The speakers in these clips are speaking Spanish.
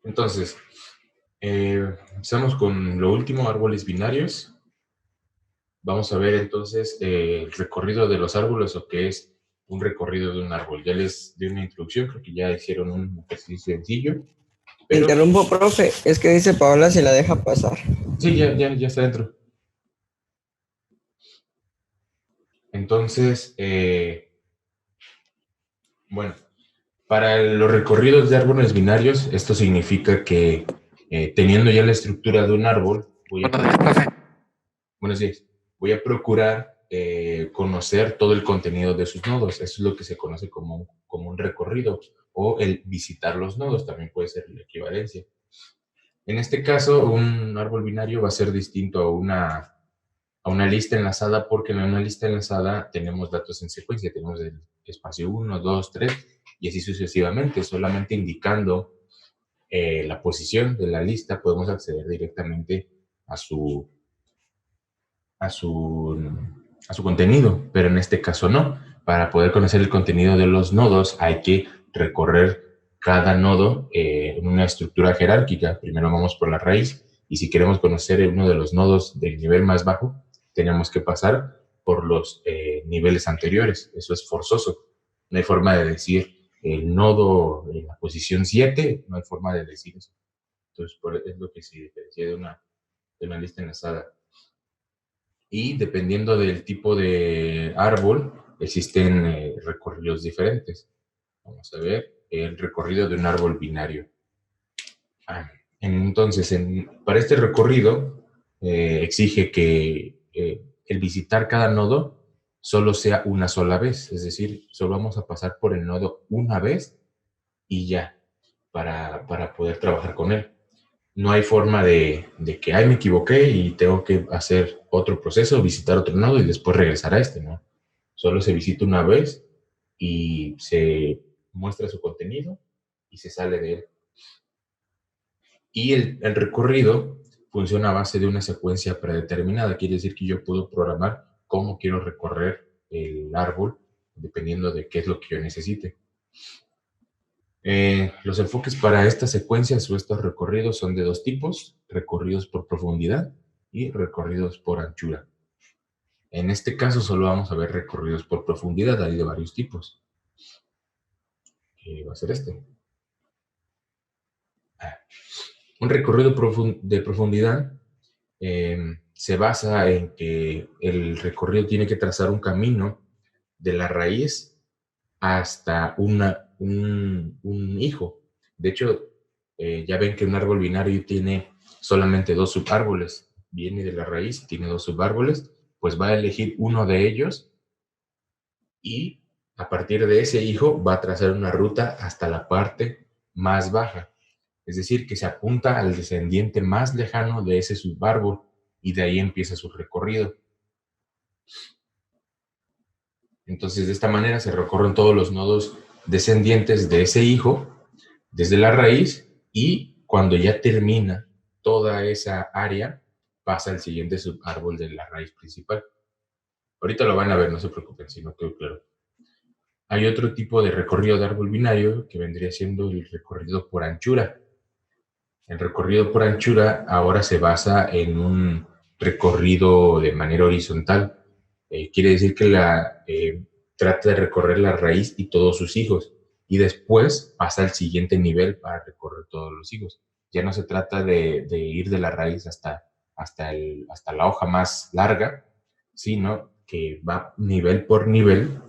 Entonces, empezamos con lo último, árboles binarios. Vamos a ver entonces el recorrido de los árboles o qué es un recorrido de un árbol. Ya les di una introducción, creo que ya hicieron un ejercicio sencillo, pero Interrumpo, profe. Es que dice Paola si la deja pasar. sí, ya está dentro. Entonces, bueno, para los recorridos de árboles binarios, esto significa que teniendo ya la estructura de un árbol, Buenos días, profe. buenos días, voy a procurar conocer todo el contenido de sus nodos. Eso es lo que se conoce como un recorrido o el visitar los nodos, también puede ser la equivalencia. En este caso, un árbol binario va a ser distinto a una lista enlazada porque en una lista enlazada tenemos datos en secuencia, tenemos el espacio 1, 2, 3 y así sucesivamente, solamente indicando la posición de la lista podemos acceder directamente a su, a su, a su contenido, pero en este caso no. Para poder conocer el contenido de los nodos hay que recorrer cada nodo en una estructura jerárquica. Primero vamos por la raíz y si queremos conocer uno de los nodos del nivel más bajo, tenemos que pasar por los niveles anteriores. Eso es forzoso. No hay forma de decir el nodo en la posición 7, no hay forma de decir eso. Entonces, es lo que se diferencia de una lista enlazada. Y dependiendo del tipo de árbol, existen recorridos diferentes. Vamos a ver el recorrido de un árbol binario. Entonces, para este recorrido, exige que el visitar cada nodo solo sea una sola vez. Es decir, solo vamos a pasar por el nodo una vez y ya, para poder trabajar con él. No hay forma de que, ay, me equivoqué y tengo que hacer otro proceso, visitar otro nodo y después regresar a este, ¿no? Solo se visita una vez y se muestra su contenido y se sale de él. Y el recorrido funciona a base de una secuencia predeterminada. Quiere decir que yo puedo programar cómo quiero recorrer el árbol dependiendo de qué es lo que yo necesite. Los enfoques para estas secuencias o estos recorridos son de dos tipos, recorridos por profundidad y recorridos por anchura. En este caso solo vamos a ver recorridos por profundidad, hay de varios tipos. Va a ser este. Un recorrido de profundidad se basa en que el recorrido tiene que trazar un camino de la raíz hasta un hijo. De hecho, ya ven que un árbol binario tiene solamente dos subárboles. Viene de la raíz, tiene dos subárboles, pues va a elegir uno de ellos y a partir de ese hijo va a trazar una ruta hasta la parte más baja. Es decir, que se apunta al descendiente más lejano de ese subárbol y de ahí empieza su recorrido. Entonces, de esta manera se recorren todos los nodos descendientes de ese hijo desde la raíz y cuando ya termina toda esa área, pasa al siguiente subárbol de la raíz principal. Ahorita lo van a ver, no se preocupen, si no quedó claro. Hay otro tipo de recorrido de árbol binario que vendría siendo el recorrido por anchura. El recorrido por anchura ahora se basa en un recorrido de manera horizontal. Quiere decir que trata de recorrer la raíz y todos sus hijos y después pasa al siguiente nivel para recorrer todos los hijos. Ya no se trata de ir de la raíz hasta la hoja más larga, sino que va nivel por nivel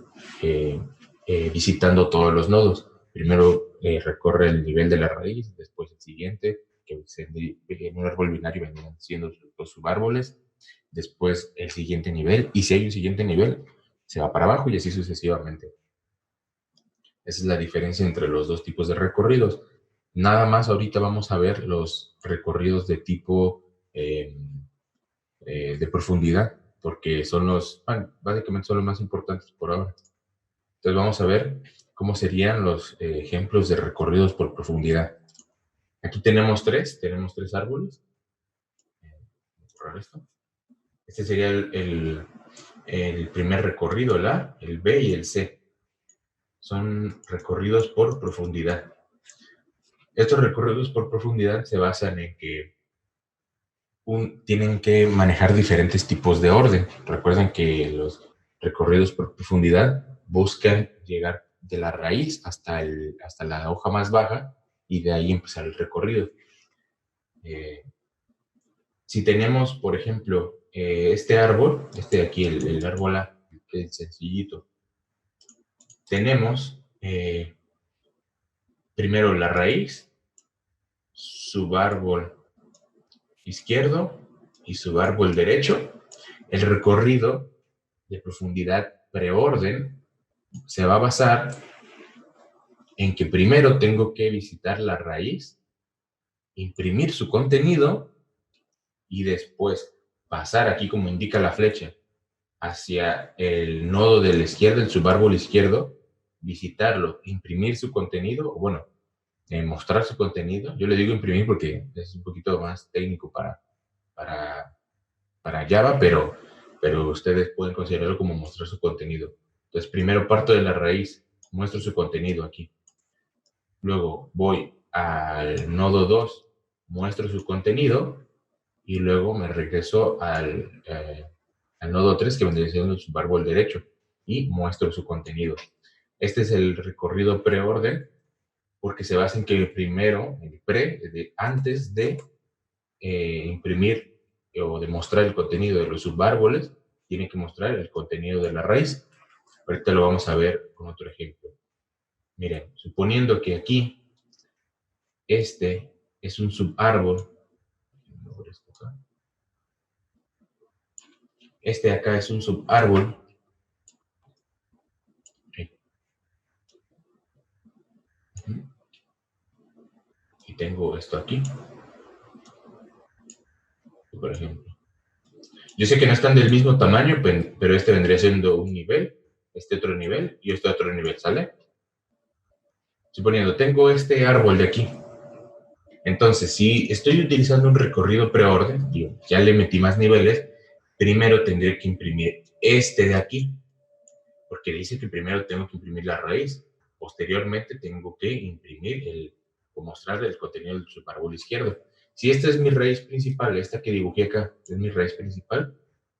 visitando todos los nodos. Primero recorre el nivel de la raíz, después el siguiente, que en un árbol binario vendrían siendo los subárboles, después el siguiente nivel, y si hay un siguiente nivel, se va para abajo y así sucesivamente. Esa es la diferencia entre los dos tipos de recorridos. Nada más ahorita vamos a ver los recorridos de tipo de profundidad, porque básicamente son los más importantes por ahora. Entonces vamos a ver cómo serían los ejemplos de recorridos por profundidad. Aquí tenemos tres árboles. Este sería el primer recorrido, el A, el B y el C. Son recorridos por profundidad. Estos recorridos por profundidad se basan en que tienen que manejar diferentes tipos de orden. Recuerden que los recorridos por profundidad buscan llegar de la raíz hasta la hoja más baja y de ahí empezar el recorrido. Si tenemos, por ejemplo, este árbol, este de aquí, el árbol A, que es sencillito, tenemos primero la raíz, subárbol izquierdo y subárbol derecho. El recorrido de profundidad preorden se va a basar en que primero tengo que visitar la raíz, imprimir su contenido y después pasar aquí, como indica la flecha, hacia el nodo de la izquierda, el subárbol izquierdo, visitarlo, imprimir su contenido, o bueno, mostrar su contenido. Yo le digo imprimir porque es un poquito más técnico para Java, pero ustedes pueden considerarlo como mostrar su contenido. Entonces, primero parto de la raíz, muestro su contenido aquí. Luego voy al nodo 2, muestro su contenido, y luego me regreso al nodo 3, que vendría siendo el subárbol derecho, y muestro su contenido. Este es el recorrido preorden, porque se basa en que primero, el antes de imprimir o demostrar el contenido de los subárboles, tiene que mostrar el contenido de la raíz. Ahorita lo vamos a ver con otro ejemplo. Miren, suponiendo que aquí este es un subárbol, este acá es un subárbol, y tengo esto aquí, por ejemplo. Yo sé que no están del mismo tamaño, pero este vendría siendo un nivel, este otro nivel y este otro nivel, ¿sale? Suponiendo, tengo este árbol de aquí. Entonces, si estoy utilizando un recorrido preorden, ya le metí más niveles, primero tendré que imprimir este de aquí, porque dice que primero tengo que imprimir la raíz, posteriormente tengo que imprimir o mostrarle el contenido del subárbol izquierdo. Si esta es mi raíz principal, esta que dibujé acá es mi raíz principal,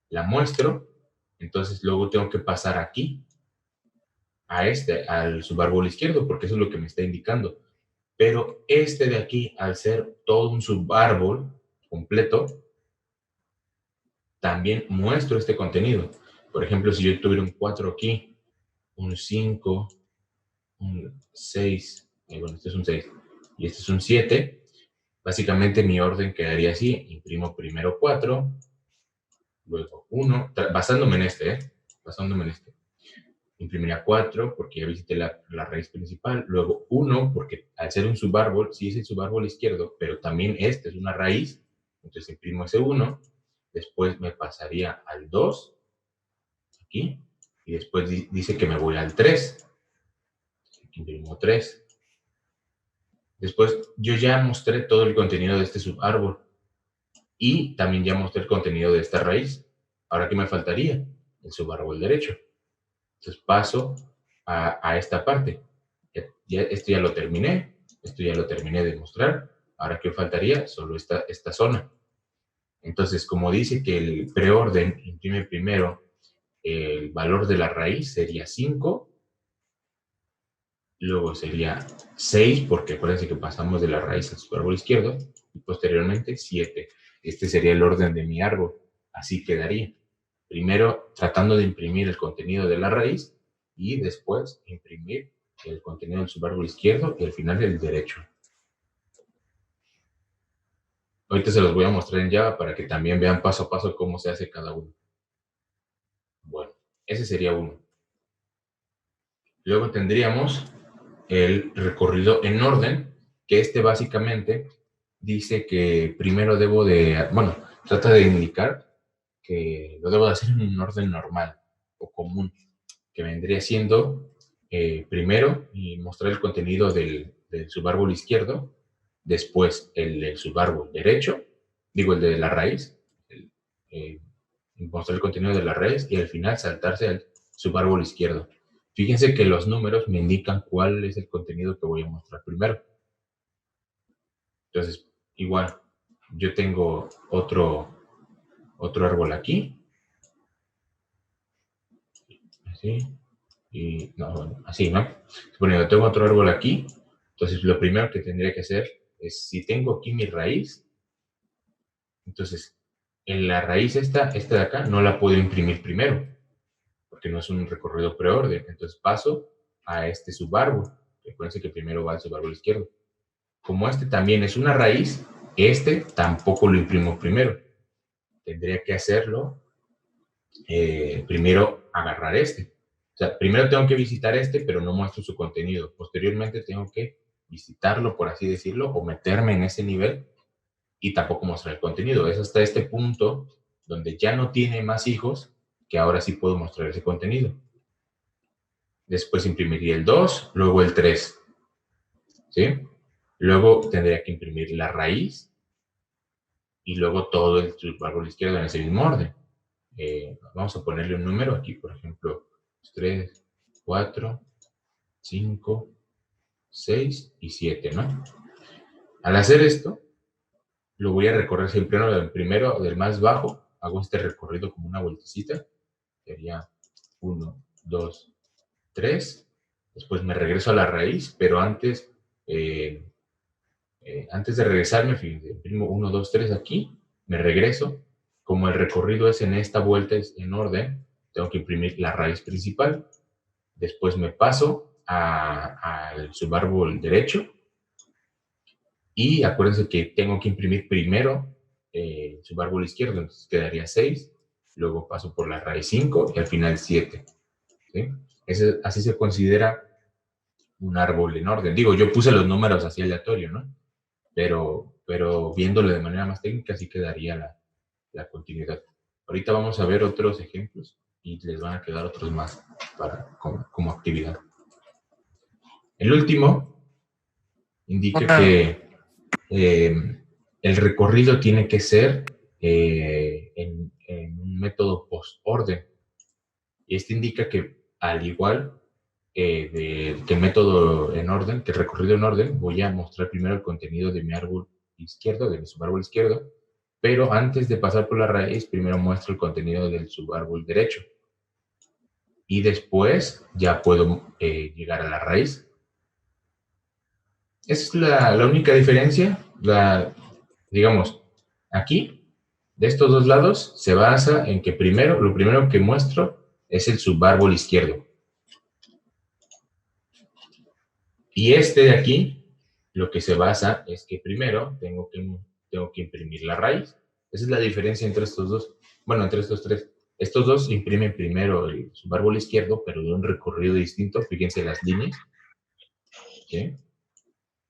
la muestro, entonces luego tengo que pasar aquí, al subárbol izquierdo, porque eso es lo que me está indicando. Pero este de aquí, al ser todo un subárbol completo, también muestro este contenido. Por ejemplo, si yo tuviera un 4 aquí, un 5, un 6, bueno, este es un 6 y este es un 7, básicamente mi orden quedaría así: imprimo primero 4, luego 1, basándome en este, imprimiría 4 porque ya visité la raíz principal, luego 1 porque al ser un subárbol, sí es el subárbol izquierdo, pero también este es una raíz, entonces imprimo ese 1, después me pasaría al 2, aquí, y después dice que me voy al 3, imprimo 3. Después yo ya mostré todo el contenido de este subárbol y también ya mostré el contenido de esta raíz. Ahora, ¿qué me faltaría? El subárbol derecho. Entonces paso a esta parte. Esto ya lo terminé, esto ya lo terminé de mostrar. Ahora, ¿qué faltaría? Solo esta zona. Entonces, como dice que el preorden imprime primero el valor de la raíz, sería 5. Luego sería 6, porque acuérdense que pasamos de la raíz al subárbol izquierdo. Y posteriormente 7. Este sería el orden de mi árbol. Así quedaría. Primero tratando de imprimir el contenido de la raíz y después imprimir el contenido del subárbol izquierdo y al final el derecho. Ahorita se los voy a mostrar en Java para que también vean paso a paso cómo se hace cada uno. Bueno, ese sería uno. Luego tendríamos el recorrido en orden, que este básicamente dice que primero debo de, bueno, trata de indicar que lo debo de hacer en un orden normal o común, que vendría siendo primero y mostrar el contenido del subárbol izquierdo, después el del subárbol derecho, digo el de la raíz, mostrar el contenido de la raíz y al final saltarse al subárbol izquierdo. Fíjense que los números me indican cuál es el contenido que voy a mostrar primero. Entonces, igual, yo tengo otro árbol aquí. Así. Y, no, bueno, así, ¿no? Bueno, yo tengo otro árbol aquí. Entonces, lo primero que tendría que hacer es, si tengo aquí mi raíz, entonces, en la raíz esta de acá, no la puedo imprimir primero, porque no es un recorrido preorden. Entonces, paso a este subárbol. Recuerden que primero va el subárbol izquierdo. Como este también es una raíz, este tampoco lo imprimo primero. Tendría que hacerlo, primero agarrar este. O sea, primero tengo que visitar este, pero no muestro su contenido. Posteriormente tengo que visitarlo, por así decirlo, o meterme en ese nivel y tampoco mostrar el contenido. Es hasta este punto donde ya no tiene más hijos que ahora sí puedo mostrar ese contenido. Después imprimiría el 2, luego el 3. ¿Sí? Luego tendría que imprimir la raíz y luego todo el árbol izquierdo en ese mismo orden. Vamos a ponerle un número aquí, por ejemplo, 3, 4, 5, 6 y 7, ¿no? Al hacer esto, lo voy a recorrer siempre del primero, del más bajo, hago este recorrido como una vueltecita, sería 1, 2, 3, después me regreso a la raíz, pero antes de regresarme, fíjense, imprimo 1, 2, 3 aquí, me regreso, como el recorrido es en esta vuelta, es en orden, tengo que imprimir la raíz principal, después me paso al subárbol derecho, y acuérdense que tengo que imprimir primero el subárbol izquierdo, entonces quedaría 6, luego paso por la raíz 5 y al final 7. ¿Sí? Así se considera un árbol en orden. Digo, yo puse los números así aleatorio, ¿no? Pero viéndolo de manera más técnica, sí quedaría la continuidad. Ahorita vamos a ver otros ejemplos y les van a quedar otros más como actividad. El último indica que el recorrido tiene que ser en un método post-orden. Y este indica que, al igual que el método en orden, que el recorrido en orden, voy a mostrar primero el contenido de mi árbol izquierdo, de mi subárbol izquierdo, pero antes de pasar por la raíz, primero muestro el contenido del subárbol derecho. Y después ya puedo llegar a la raíz. Esa es la única diferencia. Digamos, aquí, de estos dos lados, se basa en que lo primero que muestro es el subárbol izquierdo. Y este de aquí, lo que se basa es que primero tengo que imprimir la raíz. Esa es la diferencia entre estos dos. Bueno, entre estos tres. Estos dos imprimen primero el subárbol izquierdo, pero de un recorrido distinto. Fíjense las líneas. ¿Sí?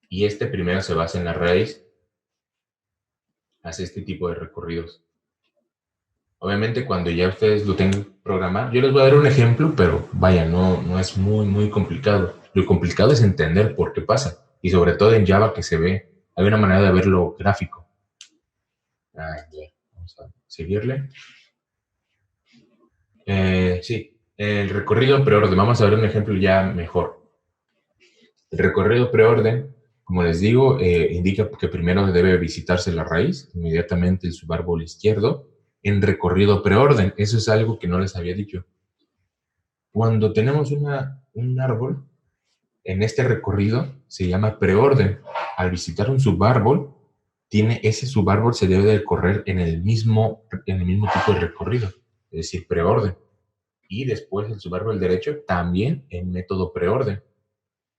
Y este primero se basa en la raíz. Hace este tipo de recorridos. Obviamente, cuando ya ustedes lo tengan programado, yo les voy a dar un ejemplo, pero vaya, no es muy complicado. Lo complicado es entender por qué pasa. Y sobre todo en Java que se ve, hay una manera de verlo gráfico. Ya, vamos a seguirle. Sí, el recorrido preorden. Vamos a ver un ejemplo ya mejor. El recorrido preorden, como les digo, indica que primero debe visitarse la raíz, inmediatamente el subárbol izquierdo, en recorrido preorden. Eso es algo que no les había dicho. Cuando tenemos un árbol, en este recorrido se llama preorden. Al visitar un subárbol, ese subárbol se debe de correr en el mismo tipo de recorrido, es decir, preorden. Y después el subárbol derecho también en método preorden.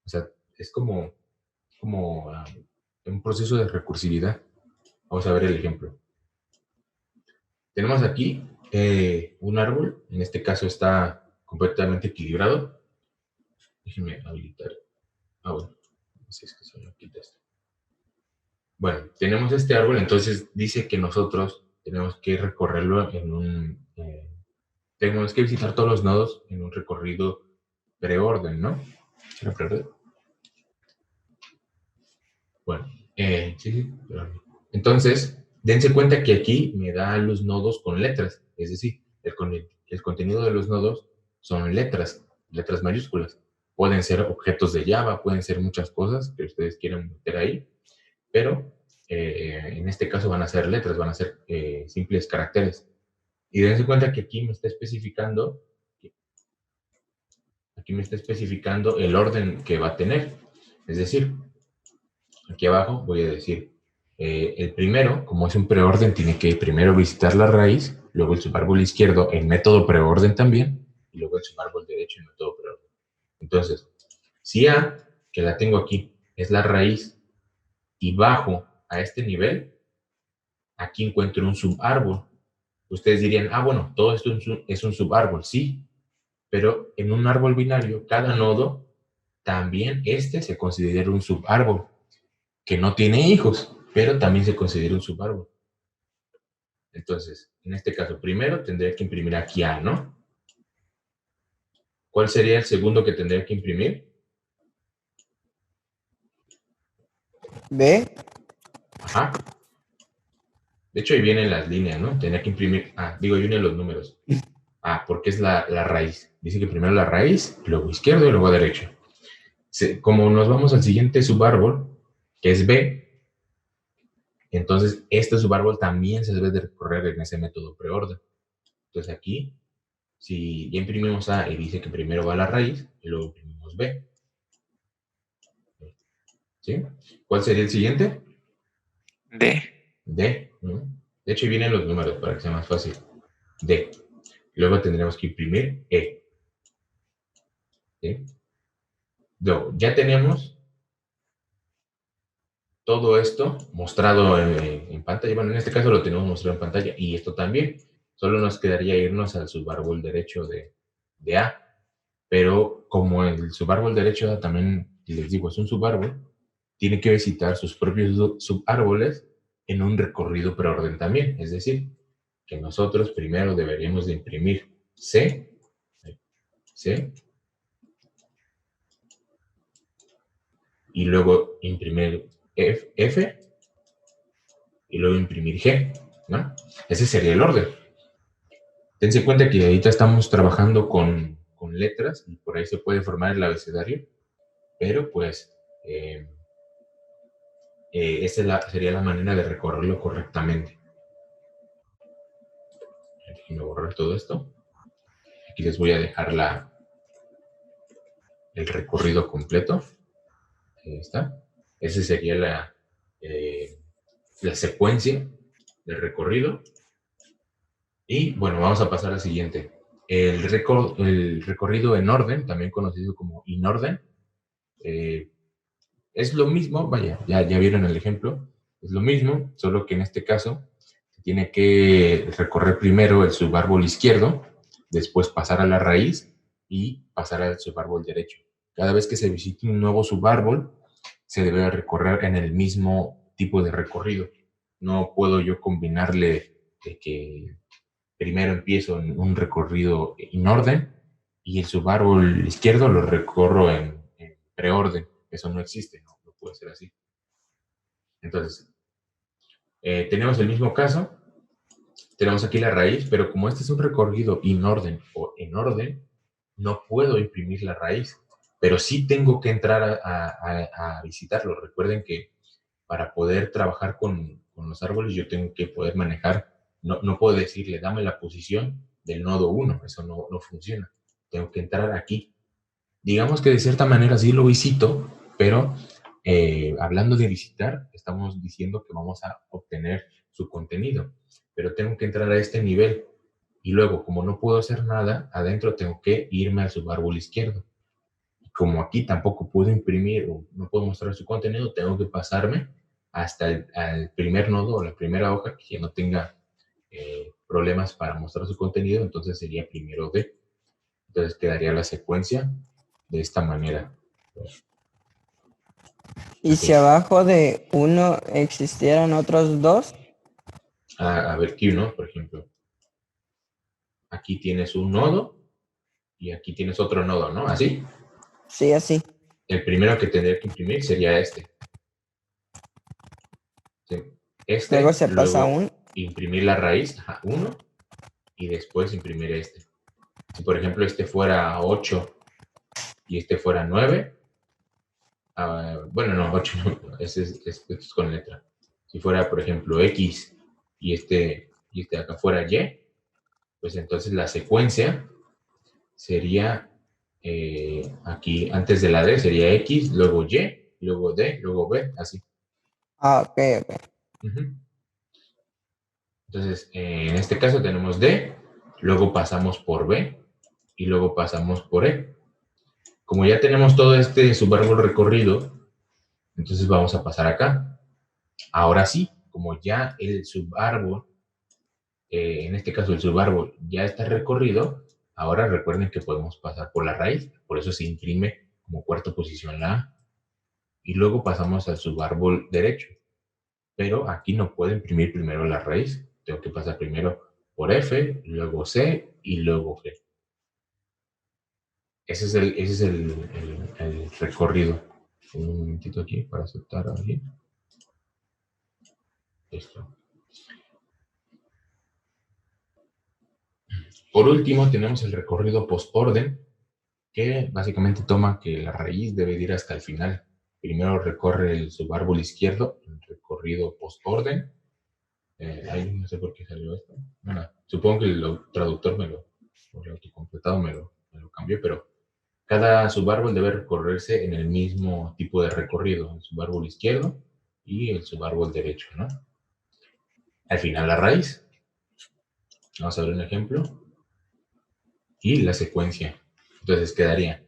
O sea, es como un proceso de recursividad. Vamos a ver el ejemplo. Tenemos aquí un árbol, en este caso está completamente equilibrado. Déjenme habilitar. Bueno, así es que se me quita esto. Bueno, tenemos este árbol, entonces dice que nosotros tenemos que recorrerlo tenemos que visitar todos los nodos en un recorrido preorden, ¿no? ¿Era preorden? Bueno, sí. Entonces, dense cuenta que aquí me da los nodos con letras, es decir, el contenido de los nodos son letras mayúsculas. Pueden ser objetos de Java, pueden ser muchas cosas que ustedes quieran meter ahí, pero en este caso van a ser letras, van a ser simples caracteres. Y dense cuenta que aquí me está especificando el orden que va a tener. Es decir, aquí abajo voy a decir, el primero, como es un preorden, tiene que primero visitar la raíz, luego el subárbol izquierdo en método preorden también, y luego el subárbol derecho en método preorden. Entonces, si A, que la tengo aquí, es la raíz, y bajo a este nivel, aquí encuentro un subárbol. Ustedes dirían, bueno, todo esto es un subárbol, sí, pero en un árbol binario, cada nodo, también se considera un subárbol, que no tiene hijos, pero también se considera un subárbol. Entonces, en este caso, primero tendría que imprimir aquí A, ¿no? ¿Cuál sería el segundo que tendría que imprimir? B. Ajá. De hecho, ahí vienen las líneas, ¿no? Tendría que imprimir, ahí vienen los números. Porque es la raíz. Dice que primero la raíz, luego izquierdo y luego derecho. Como nos vamos al siguiente subárbol, que es B, entonces este subárbol también se debe de recorrer en ese método preorden. Entonces aquí, si ya imprimimos A y dice que primero va la raíz, y luego imprimimos B. ¿Sí? ¿Cuál sería el siguiente? D. D. ¿No? De hecho, ahí vienen los números para que sea más fácil. D. Luego tendremos que imprimir E. ¿Sí? Luego, ya tenemos todo esto mostrado en pantalla. Bueno, en este caso lo tenemos mostrado en pantalla y esto también. Solo nos quedaría irnos al subárbol derecho de A. Pero como el subárbol derecho de A también, les digo, es un subárbol, tiene que visitar sus propios subárboles en un recorrido preorden también. Es decir, que nosotros primero deberíamos de imprimir C, y luego imprimir F, y luego imprimir G, ¿no? Ese sería el orden. Dense cuenta que ahorita estamos trabajando con letras y por ahí se puede formar el abecedario, pero pues esa sería la manera de recorrerlo correctamente. Déjenme borrar todo esto. Aquí les voy a dejar el recorrido completo. Ahí está. Esa sería la secuencia del recorrido. Y bueno, vamos a pasar al siguiente. El recorrido en orden, también conocido como inorden, es lo mismo, vaya, ya vieron el ejemplo, es lo mismo, solo que en este caso se tiene que recorrer primero el subárbol izquierdo, después pasar a la raíz y pasar al subárbol derecho. Cada vez que se visite un nuevo subárbol, se debe recorrer en el mismo tipo de recorrido. No puedo yo combinarle de que primero empiezo en un recorrido en orden y el subárbol izquierdo lo recorro en preorden. Eso no existe, no puede ser así. Entonces, tenemos el mismo caso, tenemos aquí la raíz, pero como este es un recorrido inorden o en orden, no puedo imprimir la raíz, pero sí tengo que entrar a visitarlo. Recuerden que para poder trabajar con los árboles yo tengo que poder manejar, no puedo decirle, dame la posición del nodo 1, eso no funciona. Tengo que entrar aquí. Digamos que de cierta manera sí lo visito, pero hablando de visitar, estamos diciendo que vamos a obtener su contenido, pero tengo que entrar a este nivel y luego, como no puedo hacer nada, adentro tengo que irme al subárbol izquierdo. Como aquí tampoco puedo imprimir o no puedo mostrar su contenido, tengo que pasarme hasta el primer nodo o la primera hoja que no tenga problemas para mostrar su contenido, entonces sería primero D. Entonces quedaría la secuencia de esta manera. ¿Y si abajo de 1 existieran otros 2? A ver, aquí uno, por ejemplo. Aquí tienes un nodo y aquí tienes otro nodo, ¿no? ¿Así? Sí, así. El primero que tendría que imprimir sería este. ¿Sí? Luego se pasa luego 1. imprimir la raíz, 1, y después imprimir este. Si por ejemplo este fuera 8 y este fuera 9, bueno, no, 8 no, este es con letra. Si fuera, por ejemplo, X y este de acá fuera Y, pues entonces la secuencia sería aquí antes de la D sería X, luego Y, luego D, luego B, así. Ah, ok, ok. Ujú. Entonces, en este caso tenemos D, luego pasamos por B y luego pasamos por E. Como ya tenemos todo este subárbol recorrido, entonces vamos a pasar acá. Ahora sí, como ya el subárbol, en este caso el subárbol ya está recorrido, ahora recuerden que podemos pasar por la raíz, por eso se imprime como cuarta posición la A. Y luego pasamos al subárbol derecho. Pero aquí no puedo imprimir primero la raíz. Tengo que pasar primero por F, luego C y luego G. Ese es el recorrido. Un momentito aquí para aceptar aquí. Listo. Por último, tenemos el recorrido postorden, que básicamente toma que la raíz debe ir hasta el final. Primero recorre el subárbol izquierdo, el recorrido postorden. Ahí no sé por qué salió esto. Bueno, supongo que el traductor o el autocompletado me lo cambió, pero cada subárbol debe recorrerse en el mismo tipo de recorrido, el subárbol izquierdo y el subárbol derecho, ¿no? Al final la raíz, vamos a ver un ejemplo, y la secuencia. Entonces quedaría,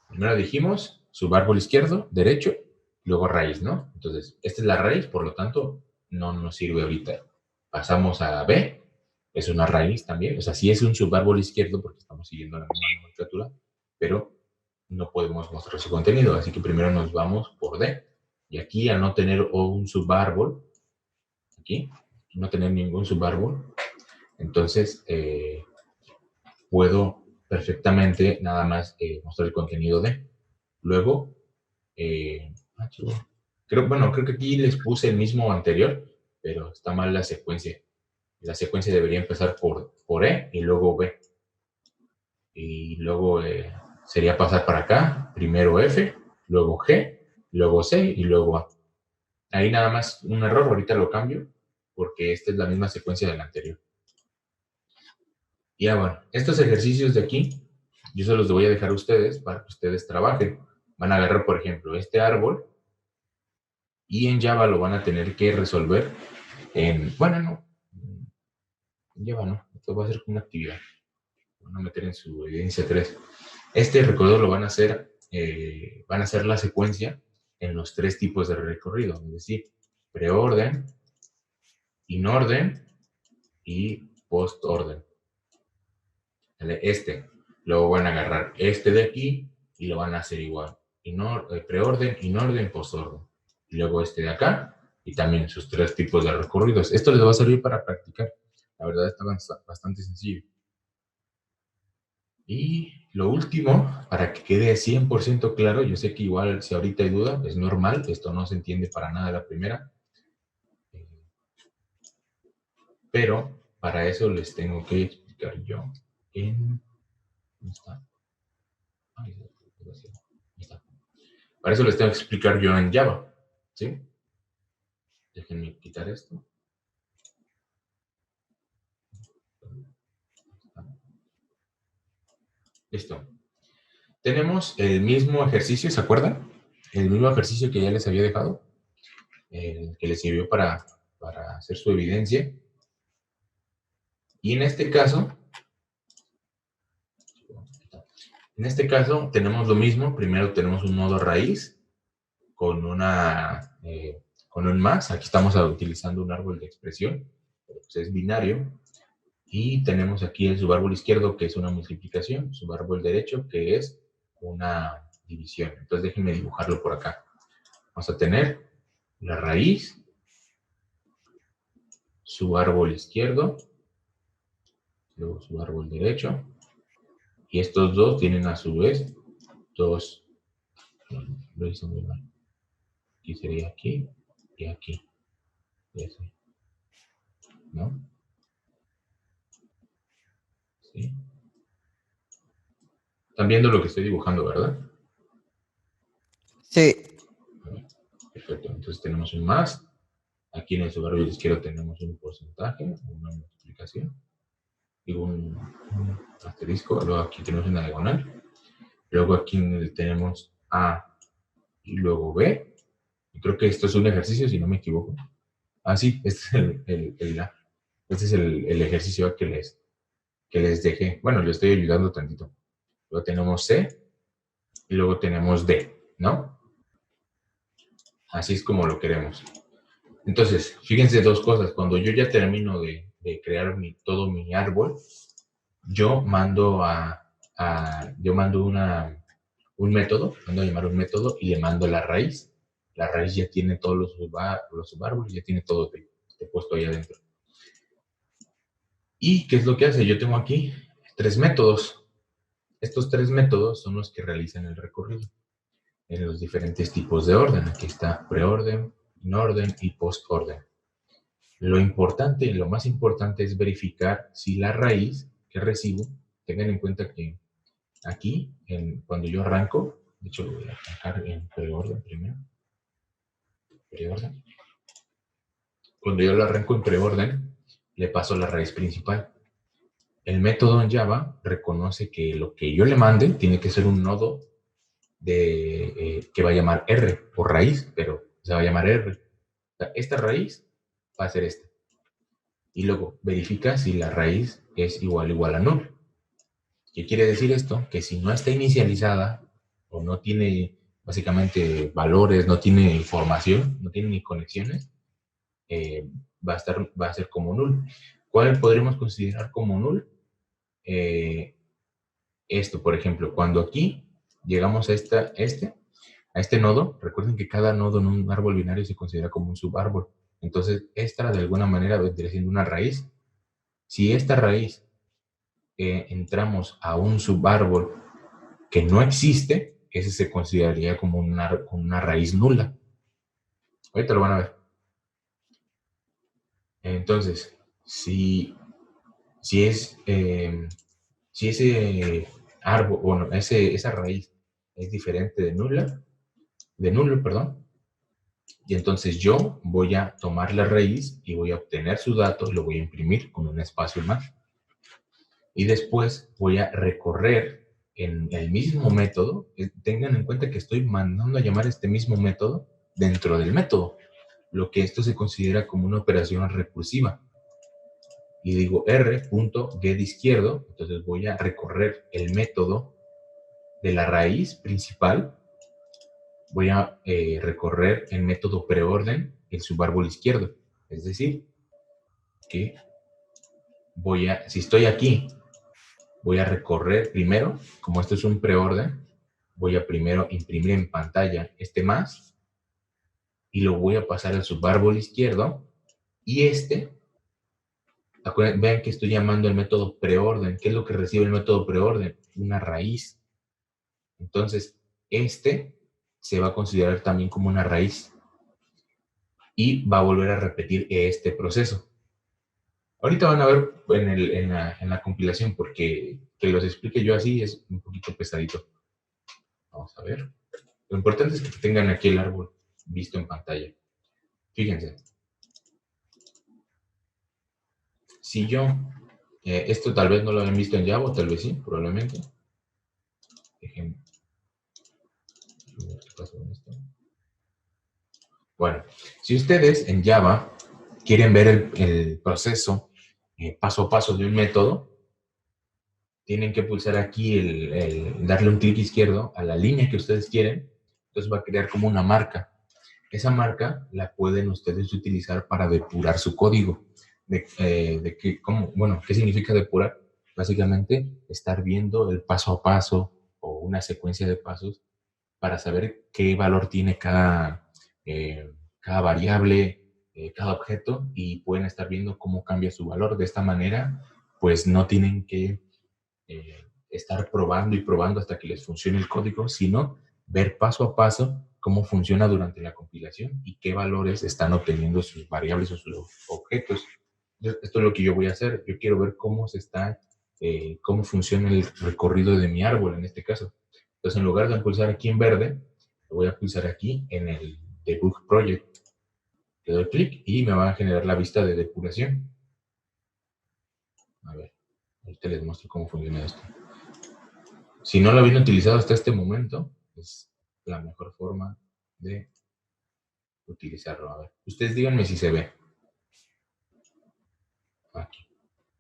primero dijimos subárbol izquierdo, derecho, luego raíz, ¿no? Entonces, esta es la raíz, por lo tanto, no nos sirve ahorita. Pasamos a B, es una raíz también, o sea, sí es un subárbol izquierdo porque estamos siguiendo la misma nomenclatura, pero no podemos mostrar su contenido, así que primero nos vamos por D. Y aquí, al no tener un subárbol, aquí, no tener ningún subárbol, entonces puedo perfectamente nada más mostrar el contenido D. Luego, eh, creo que aquí les puse el mismo anterior, pero está mal la secuencia. La secuencia debería empezar por E y luego B. Y luego sería pasar para acá, primero F, luego G, luego C y luego A. Ahí nada más un error, ahorita lo cambio, porque esta es la misma secuencia del anterior. Y ya bueno, estos ejercicios de aquí, yo se los voy a dejar a ustedes para que ustedes trabajen. Van a agarrar, por ejemplo, este árbol y en Java lo van a tener que resolver bueno, no, en Java no, esto va a ser como una actividad. Van a meter en su evidencia 3. Este recorrido lo van a hacer la secuencia en los tres tipos de recorrido, es decir, preorden, inorden y postorden. Luego van a agarrar este de aquí y lo van a hacer igual. Preorden, inorden, postorden. Y luego este de acá y también sus tres tipos de recorridos. Esto les va a servir para practicar. La verdad está bastante sencillo. Y lo último, para que quede 100% claro, yo sé que igual si ahorita hay duda, es normal, esto no se entiende para nada la primera, pero para eso les tengo que explicar yo en... ¿Dónde está? Ahí está. Para eso les tengo que explicar yo en Java, ¿sí? Déjenme quitar esto. Listo. Tenemos el mismo ejercicio, ¿se acuerdan? El mismo ejercicio que ya les había dejado, el que les sirvió para hacer su evidencia. Y en este caso tenemos lo mismo. Primero tenemos un nodo raíz con con un más. Aquí estamos utilizando un árbol de expresión, pues es binario. Y tenemos aquí el subárbol izquierdo, que es una multiplicación, subárbol derecho, que es una división. Entonces déjenme dibujarlo por acá. Vamos a tener la raíz, subárbol izquierdo, luego subárbol derecho, y estos dos tienen a su vez dos, lo hice muy mal. Aquí sería aquí y aquí. Y así. ¿No? ¿Sí? Están viendo lo que estoy dibujando, ¿verdad? Sí. Perfecto. Entonces tenemos un más Aquí en el subárbol izquierdo tenemos un porcentaje, una multiplicación y un asterisco. Luego aquí tenemos una diagonal. Luego aquí tenemos A y luego B. Y creo que esto es un ejercicio, si no me equivoco. Ah, sí, este es el ejercicio que les dejé. Bueno, les estoy ayudando tantito. Luego tenemos C y luego tenemos D, ¿no? Así es como lo queremos. Entonces, fíjense dos cosas. Cuando yo ya termino de crear todo mi árbol, yo mando un método, mando a llamar un método y le mando la raíz. La raíz ya tiene todos los subárboles, ya tiene todo puesto ahí adentro. ¿Y qué es lo que hace? Yo tengo aquí 3 métodos. Estos 3 métodos son los que realizan el recorrido en los diferentes tipos de orden. Aquí está preorden, inorden y postorden. Lo importante, lo más importante es verificar si la raíz que recibo, tengan en cuenta que aquí, cuando yo arranco, de hecho lo voy a arrancar en preorden primero. Preorden. Cuando yo lo arranco en preorden, le paso la raíz principal. El método en Java reconoce que lo que yo le mande tiene que ser un nodo que va a llamar R por raíz, pero se va a llamar R. O sea, esta raíz va a ser esta. Y luego verifica si la raíz es igual a null. ¿Qué quiere decir esto? Que si no está inicializada o no tiene básicamente valores, no tiene información, no tiene ni conexiones, va a ser como null. ¿Cuál podríamos considerar como null? Esto, por ejemplo, cuando aquí llegamos a este nodo, recuerden que cada nodo en un árbol binario se considera como un subárbol. Entonces, esta de alguna manera vendría siendo una raíz. Si esta raíz entramos a un subárbol que no existe, ese se consideraría como una raíz nula. Ahorita lo van a ver. Entonces, si ese árbol, bueno, esa raíz es diferente de nulo, perdón, y entonces yo voy a tomar la raíz y voy a obtener su dato y lo voy a imprimir con un espacio más. Y después voy a recorrer en el mismo método. Tengan en cuenta que estoy mandando a llamar este mismo método dentro del método, lo que esto se considera como una operación recursiva. Y digo r.getIzquierdo, entonces voy a recorrer el método de la raíz principal, voy a recorrer el método preorden, el subárbol izquierdo. Es decir, que si estoy aquí, voy a recorrer primero, como esto es un preorden, voy a primero imprimir en pantalla este más y lo voy a pasar al subárbol izquierdo y vean que estoy llamando el método preorden. ¿Qué es lo que recibe el método preorden? Una raíz. Entonces, se va a considerar también como una raíz y va a volver a repetir este proceso. Ahorita van a ver en la compilación, porque que los explique yo así es un poquito pesadito. Vamos a ver. Lo importante es que tengan aquí el árbol visto en pantalla. Fíjense. Si yo, esto tal vez no lo habían visto en Java, tal vez sí, probablemente. Déjenme. ¿Qué pasó con esto? Bueno, si ustedes en Java quieren ver el proceso paso a paso de un método, tienen que pulsar aquí darle un clic izquierdo a la línea que ustedes quieren. Entonces va a crear como una marca. Esa marca la pueden ustedes utilizar para depurar su código. ¿Qué significa depurar? Básicamente, estar viendo el paso a paso o una secuencia de pasos para saber qué valor tiene cada variable, cada objeto, y pueden estar viendo cómo cambia su valor. De esta manera, pues no tienen que estar probando y probando hasta que les funcione el código, sino ver paso a paso cómo funciona durante la compilación y qué valores están obteniendo sus variables o sus objetos. Esto es lo que yo voy a hacer. Yo quiero ver cómo funciona el recorrido de mi árbol en este caso. Entonces, en lugar de pulsar aquí en verde, lo voy a pulsar aquí en el Debug Project, Le doy clic y me va a generar la vista de depuración. A ver, ahorita les muestro cómo funciona esto. Si no lo habían utilizado hasta este momento, es la mejor forma de utilizarlo. A ver, ustedes díganme si se ve. Aquí,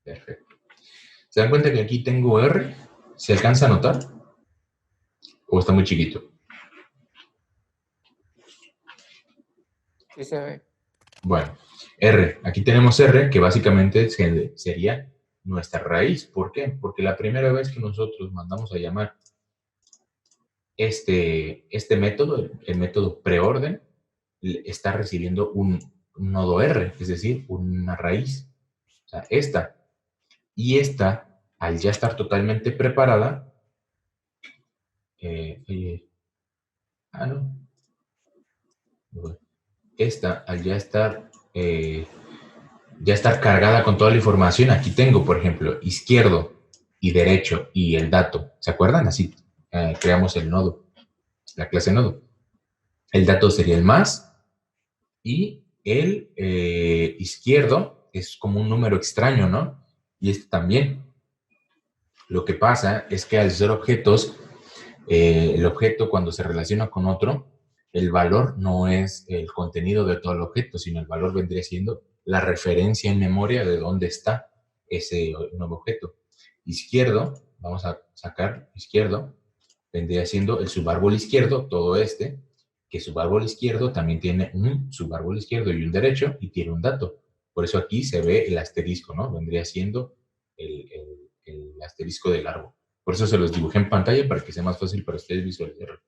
perfecto. ¿Se dan cuenta que aquí tengo R? ¿Se alcanza a notar? ¿O está muy chiquito? Sí se ve. Bueno, R. Aquí tenemos R, que básicamente sería nuestra raíz. ¿Por qué? Porque la primera vez que nosotros mandamos a llamar este método, el método preorden, está recibiendo un nodo R, es decir, una raíz. O sea, esta. Y esta, al ya estar totalmente preparada, no. Esta, al ya estar cargada con toda la información, aquí tengo, por ejemplo, izquierdo y derecho y el dato. ¿Se acuerdan? Así creamos el nodo, la clase nodo. El dato sería el más y el izquierdo es como un número extraño, ¿no? Y este también. Lo que pasa es que al ser objetos, el objeto cuando se relaciona con otro, el valor no es el contenido de todo el objeto, sino el valor vendría siendo la referencia en memoria de dónde está ese nuevo objeto. Izquierdo, vamos a sacar izquierdo, vendría siendo el subárbol izquierdo, todo este, que subárbol izquierdo también tiene un subárbol izquierdo y un derecho y tiene un dato. Por eso aquí se ve el asterisco, ¿no? Vendría siendo el asterisco del árbol. Por eso se los dibujé en pantalla para que sea más fácil para ustedes visualizarlo.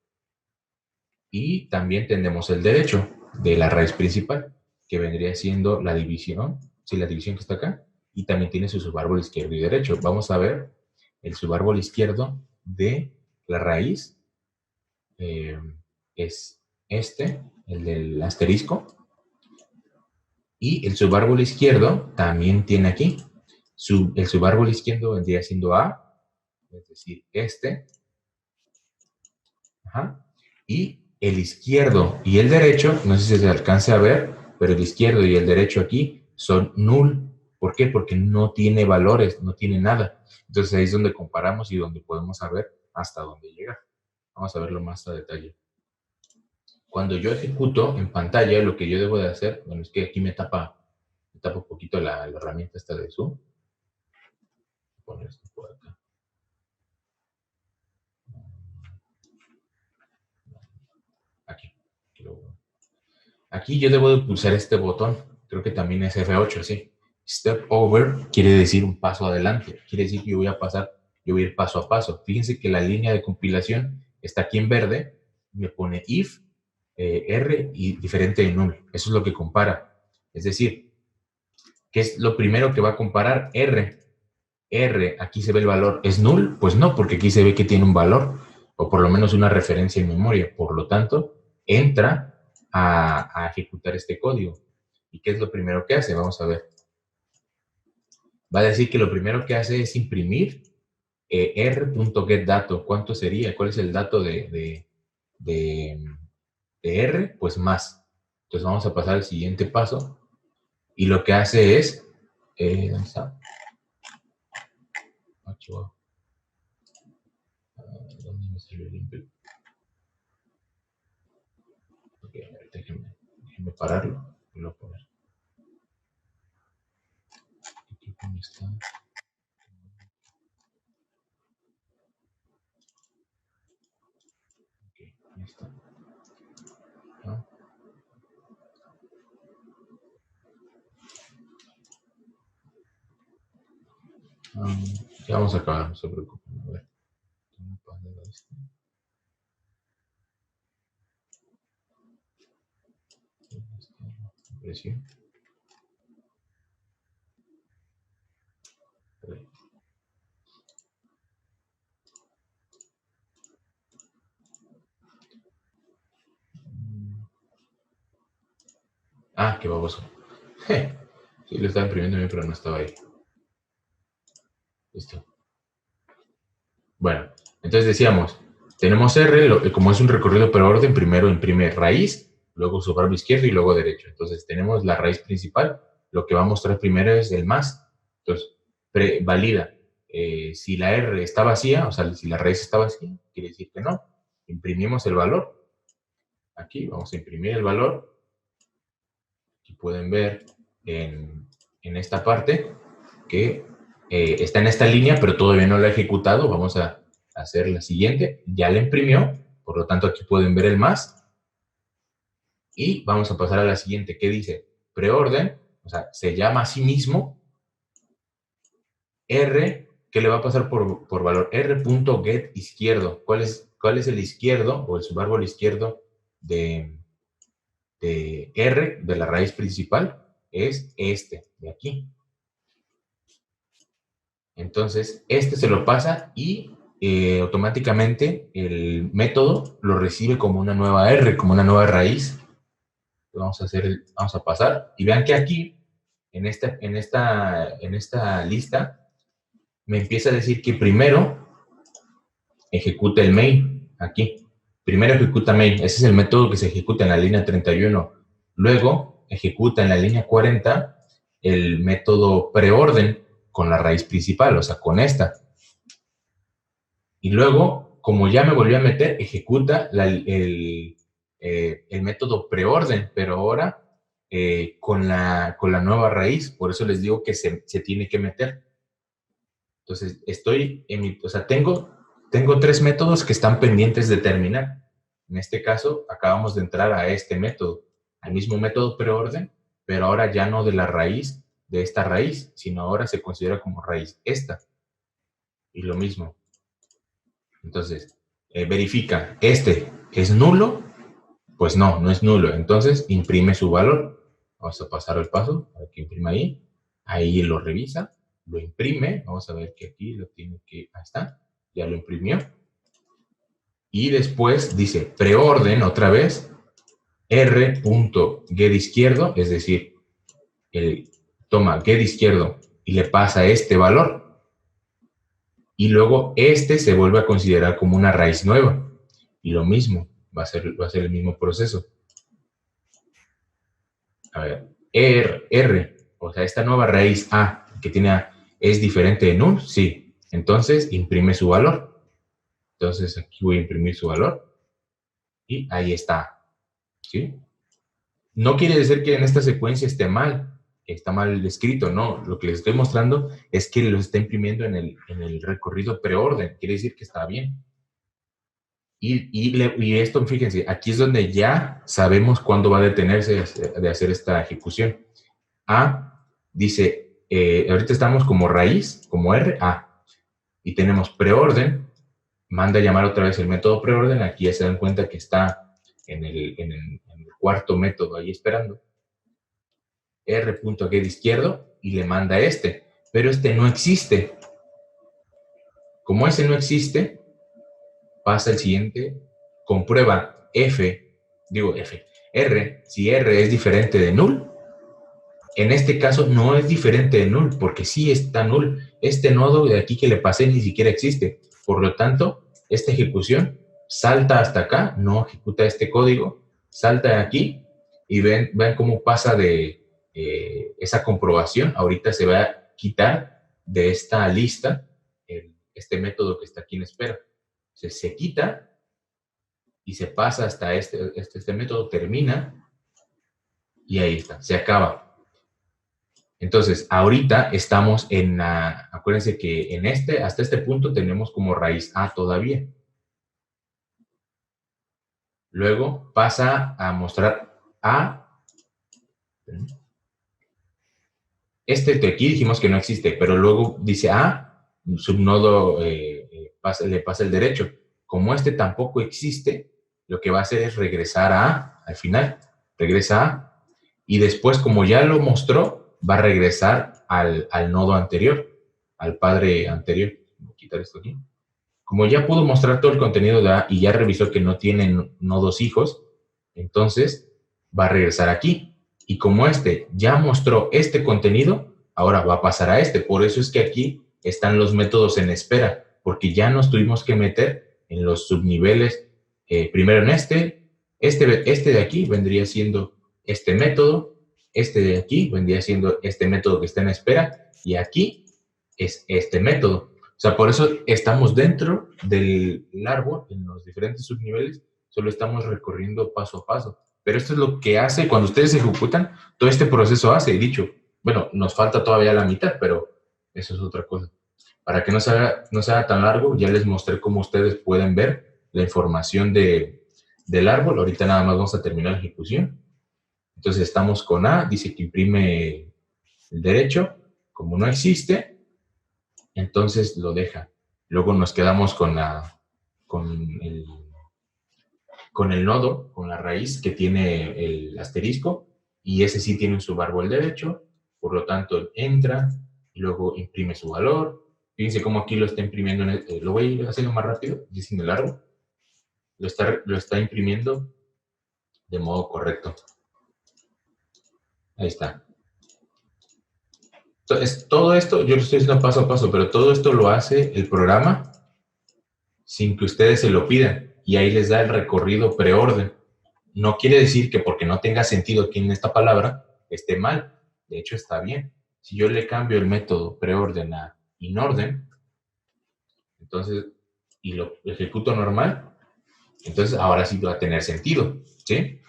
Y también tenemos el derecho de la raíz principal, que vendría siendo la división, sí, la división que está acá, y también tiene su subárbol izquierdo y derecho. Vamos a ver el subárbol izquierdo de la raíz, es este, el del asterisco, y el subárbol izquierdo también tiene aquí, el subárbol izquierdo vendría siendo A, es decir, este, y el izquierdo y el derecho, no sé si se alcanza a ver, pero el izquierdo y el derecho aquí son null. ¿Por qué? Porque no tiene valores, no tiene nada. Entonces ahí es donde comparamos y donde podemos saber hasta dónde llega. Vamos a verlo más a detalle. Cuando yo ejecuto en pantalla, lo que yo debo de hacer, bueno, es que aquí me tapa un poquito la herramienta esta de zoom. Voy a poner esto por acá. Aquí yo debo de pulsar este botón, creo que también es F8, sí. Step over quiere decir un paso adelante, quiere decir que yo voy a ir paso a paso. Fíjense que la línea de compilación está aquí en verde, me pone if, R y diferente de null. Eso es lo que compara. Es decir, ¿qué es lo primero que va a comparar? R. R, aquí se ve el valor. ¿Es null? Pues no, porque aquí se ve que tiene un valor, o por lo menos una referencia en memoria. Por lo tanto, entra a ejecutar este código. ¿Y qué es lo primero que hace? Vamos a ver. Va a decir que lo primero que hace es imprimir r.getDato. ¿Cuánto sería? ¿Cuál es el dato de R? Pues más. Entonces vamos a pasar al siguiente paso. Y lo que hace es... ¿dónde está? ¿Dónde me salió el input? Ok, déjenme pararlo y lo poner. Aquí cómo está. Ok, ahí está. ¿No? Ya vamos a acabar, no se preocupen. A ver. Presión. Qué baboso. Sí, lo estaba imprimiendo bien, pero no estaba ahí. Listo. Bueno, entonces decíamos, tenemos R, como es un recorrido por orden, primero imprime raíz luego subarbo izquierdo y luego derecho. Entonces tenemos la raíz principal. Lo que va a mostrar primero es el más. Entonces, valida. Si la R está vacía, o sea, si la raíz está vacía, quiere decir que no. Imprimimos el valor. Aquí vamos a imprimir el valor. Aquí pueden ver en esta parte que está en esta línea, pero todavía no la ha ejecutado. Vamos a hacer la siguiente. Ya la imprimió, por lo tanto aquí pueden ver el más. Y vamos a pasar a la siguiente, que dice preorden, o sea, se llama a sí mismo R, que le va a pasar por valor R.get izquierdo. ¿Cuál es el izquierdo o el subárbol izquierdo de R, de la raíz principal? Es este, de aquí. Entonces, este se lo pasa y automáticamente el método lo recibe como una nueva R, como una nueva raíz. Vamos a pasar y vean que aquí, en esta lista, me empieza a decir que primero ejecuta el main, aquí. Primero ejecuta main, ese es el método que se ejecuta en la línea 31. Luego ejecuta en la línea 40 el método preorden con la raíz principal, o sea, con esta. Y luego, como ya me volvió a meter, ejecuta el método preorden, pero ahora con la nueva raíz. Por eso les digo que se tiene que meter. Entonces, tengo 3 métodos que están pendientes de terminar. En este caso, acabamos de entrar a este método, al mismo método preorden, pero ahora ya no de la raíz, de esta raíz, sino ahora se considera como raíz esta. Y lo mismo. Entonces, verifica, ¿este es nulo? Pues no, no es nulo. Entonces, imprime su valor. Vamos a pasar el paso para que imprima ahí. Ahí lo revisa, lo imprime. Vamos a ver que aquí lo tiene que... Ahí está, ya lo imprimió. Y después dice preorden otra vez R.get izquierdo, es decir, toma get izquierdo y le pasa este valor. Y luego este se vuelve a considerar como una raíz nueva. Y lo mismo, va a ser el mismo proceso. A ver, R, o sea, esta nueva raíz A que tiene A, ¿es diferente de null? Sí. Entonces, imprime su valor. Entonces, aquí voy a imprimir su valor. Y ahí está. ¿Sí? No quiere decir que en esta secuencia esté mal, que está mal escrito, no. Lo que les estoy mostrando es que lo está imprimiendo en el recorrido preorden. Quiere decir que está bien. Y esto, fíjense, aquí es donde ya sabemos cuándo va a detenerse de hacer esta ejecución. A dice, ahorita estamos como raíz, como R, A. Y tenemos preorden, manda a llamar otra vez el método preorden. Aquí ya se dan cuenta que está en el cuarto método ahí esperando. R.get izquierdo y le manda este. Pero este no existe. Como ese no existe, pasa el siguiente, comprueba R, si R es diferente de null. En este caso no es diferente de null, porque sí está null. Este nodo de aquí que le pasé ni siquiera existe. Por lo tanto, esta ejecución salta hasta acá, no ejecuta este código, salta de aquí y ven cómo pasa de esa comprobación. Ahorita se va a quitar de esta lista este método que está aquí en espera. Se quita y se pasa hasta este método, termina y ahí está, se acaba. Entonces, ahorita estamos acuérdense que hasta este punto tenemos como raíz A todavía. Luego pasa a mostrar A. Este de aquí dijimos que no existe, pero luego dice A, subnodo le pasa el derecho. Como este tampoco existe, lo que va a hacer es regresar a A al final. Regresa a A. Y después, como ya lo mostró, va a regresar al nodo anterior, al padre anterior. Voy a quitar esto aquí. Como ya pudo mostrar todo el contenido de A y ya revisó que no tienen nodos hijos, entonces va a regresar aquí. Y como este ya mostró este contenido, ahora va a pasar a este. Por eso es que aquí están los métodos en espera, porque ya nos tuvimos que meter en los subniveles, primero en este, Este de aquí vendría siendo este método, este de aquí vendría siendo este método que está en espera, y aquí es este método. O sea, por eso estamos dentro del árbol, en los diferentes subniveles, solo estamos recorriendo paso a paso. Pero esto es lo que hace, cuando ustedes ejecutan, todo este proceso hace, dicho, bueno, nos falta todavía la mitad, pero eso es otra cosa. Para que no se haga tan largo, ya les mostré cómo ustedes pueden ver la información del árbol. Ahorita nada más vamos a terminar la ejecución. Entonces estamos con A, dice que imprime el derecho. Como no existe, entonces lo deja. Luego nos quedamos con el nodo, con la raíz que tiene el asterisco, y ese sí tiene un subárbol derecho, por lo tanto entra, y luego imprime su valor. Fíjense cómo aquí lo está imprimiendo, lo voy a ir haciendo más rápido, sin el árbol. Lo está imprimiendo de modo correcto. Ahí está. Entonces, todo esto, yo lo estoy haciendo paso a paso, pero todo esto lo hace el programa sin que ustedes se lo pidan, y ahí les da el recorrido preorden. No quiere decir que porque no tenga sentido aquí en esta palabra esté mal. De hecho, está bien. Si yo le cambio el método preorden a inorden, entonces, y lo ejecuto normal, entonces ahora sí va a tener sentido, ¿sí?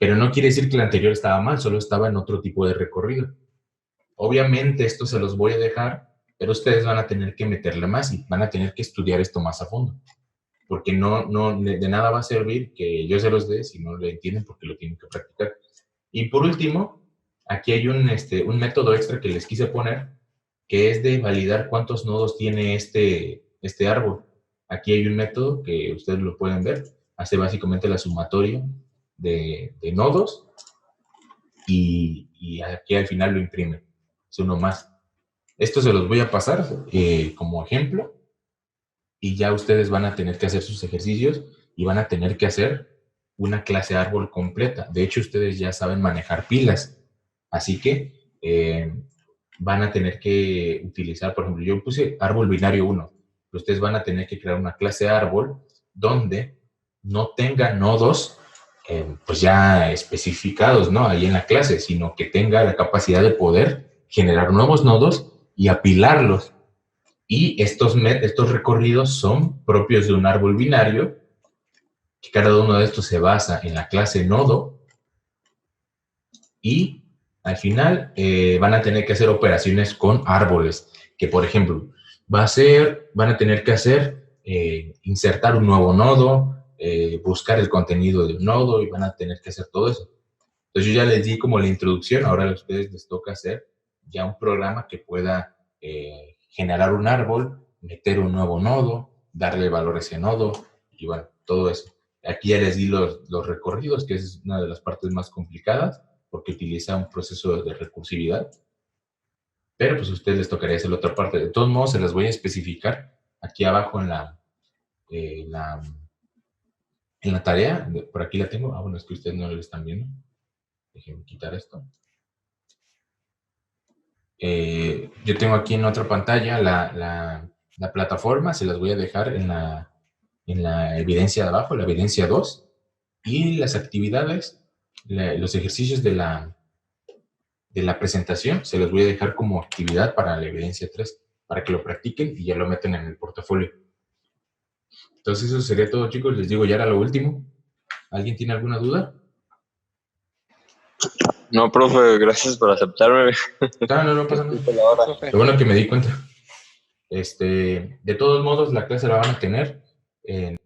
Pero no quiere decir que el anterior estaba mal, solo estaba en otro tipo de recorrido. Obviamente esto se los voy a dejar, pero ustedes van a tener que meterle más y van a tener que estudiar esto más a fondo. Porque no de nada va a servir que yo se los dé si no lo entienden, porque lo tienen que practicar. Y por último, aquí hay un método extra que les quise poner, que es de validar cuántos nodos tiene este árbol. Aquí hay un método que ustedes lo pueden ver, hace básicamente la sumatoria de nodos, y aquí al final lo imprime. Es uno más. Esto se los voy a pasar como ejemplo, y ya ustedes van a tener que hacer sus ejercicios y van a tener que hacer una clase árbol completa. De hecho, ustedes ya saben manejar pilas, así que van a tener que utilizar, por ejemplo, yo puse árbol binario 1, pero ustedes van a tener que crear una clase árbol donde no tenga nodos pues ya especificados, ¿no? Ahí en la clase, sino que tenga la capacidad de poder generar nuevos nodos y apilarlos. Y estos recorridos son propios de un árbol binario, que cada uno de estos se basa en la clase nodo, y al final van a tener que hacer operaciones con árboles, que por ejemplo, van a tener que hacer insertar un nuevo nodo, buscar el contenido de un nodo, y van a tener que hacer todo eso. Entonces yo ya les di como la introducción, ahora a ustedes les toca hacer ya un programa que pueda generar un árbol, meter un nuevo nodo, darle valor a ese nodo, y bueno, todo eso. Aquí ya les di los recorridos, que es una de las partes más complicadas, porque utiliza un proceso de recursividad. Pero pues a ustedes les tocaría hacer la otra parte. De todos modos, se las voy a especificar aquí abajo en la tarea. Por aquí la tengo. Ah, bueno, es que ustedes no lo están viendo. Déjenme quitar esto. Yo tengo aquí en otra pantalla la plataforma, se las voy a dejar en la evidencia de abajo, la evidencia 2, y las actividades, los ejercicios de la presentación, se los voy a dejar como actividad para la evidencia 3, para que lo practiquen y ya lo meten en el portafolio. Entonces eso sería todo, chicos. Les digo, ya era lo último. ¿Alguien tiene alguna duda? No, profe, gracias por aceptarme. No pasa nada. Lo bueno que me di cuenta. De todos modos, la clase la van a tener en